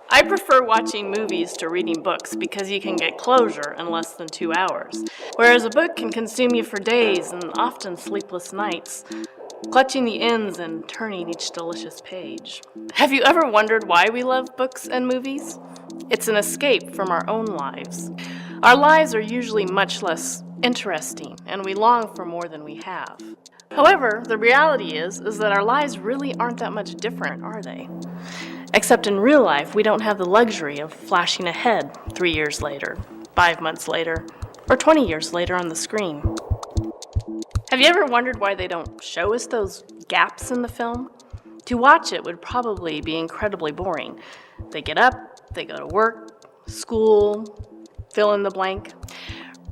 I prefer watching movies to reading books because you can get closure in less than 2 hours, whereas a book can consume you for days and often sleepless nights, clutching the ends and turning each delicious page. Have you ever wondered why we love books and movies? It's an escape from our own lives. Our lives are usually much less interesting, and we long for more than we have. However, the reality is that our lives really aren't that much different, are they? Except in real life, we don't have the luxury of flashing ahead 3 years later, 5 months later, or 20 years later on the screen. Have you ever wondered why they don't show us those gaps in the film? To watch it would probably be incredibly boring. They get up, they go to work, school, fill in the blank.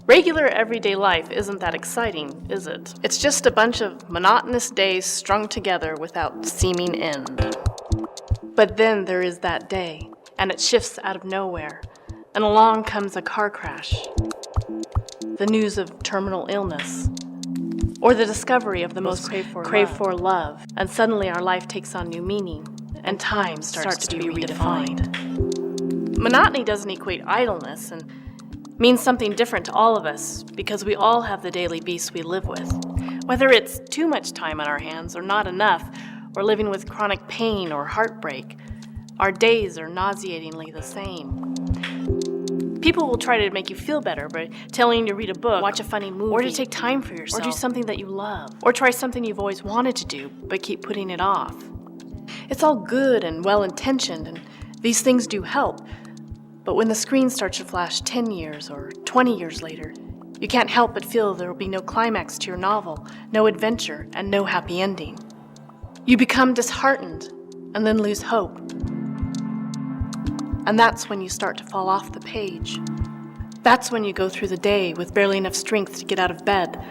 Regular everyday life isn't that exciting, is it? It's just a bunch of monotonous days strung together without seeming end. But then there is that day, and it shifts out of nowhere, and along comes a car crash, the news of terminal illness, or the discovery of the most crave for love, and suddenly our life takes on new meaning, and time starts to be redefined. Monotony doesn't equate idleness, and means something different to all of us, because we all have the daily beasts we live with. Whether it's too much time on our hands or not enough, or living with chronic pain or heartbreak, our days are nauseatingly the same. People will try to make you feel better by telling you to read a book, watch a funny movie, or to take time for yourself, or do something that you love, or try something you've always wanted to do but keep putting it off. It's all good and well-intentioned, and these things do help, but when the screen starts to flash 10 years or 20 years later, you can't help but feel there will be no climax to your novel, no adventure, and no happy ending. You become disheartened and then lose hope. And that's when you start to fall off the page. That's when you go through the day with barely enough strength to get out of bed,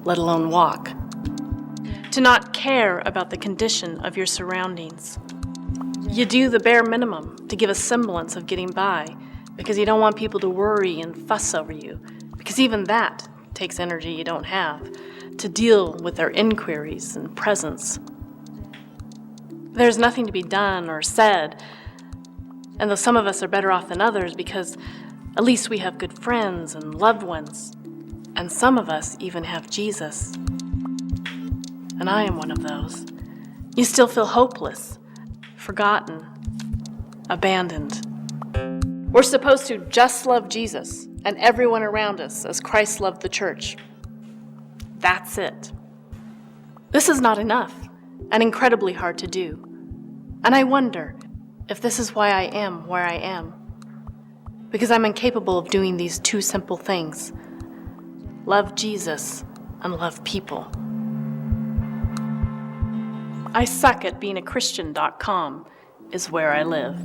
let alone walk. To not care about the condition of your surroundings. You do the bare minimum to give a semblance of getting by because you don't want people to worry and fuss over you, because even that takes energy you don't have to deal with their inquiries and presence. There's nothing to be done or said, and though some of us are better off than others because at least we have good friends and loved ones, and some of us even have Jesus. And I am one of those. You still feel hopeless, forgotten, abandoned. We're supposed to just love Jesus and everyone around us as Christ loved the church. That's it. This is not enough and incredibly hard to do. And I wonder if this is why I am where I am. Because I'm incapable of doing these two simple things. Love Jesus and love people. I suck at being a Christian.com is where I live.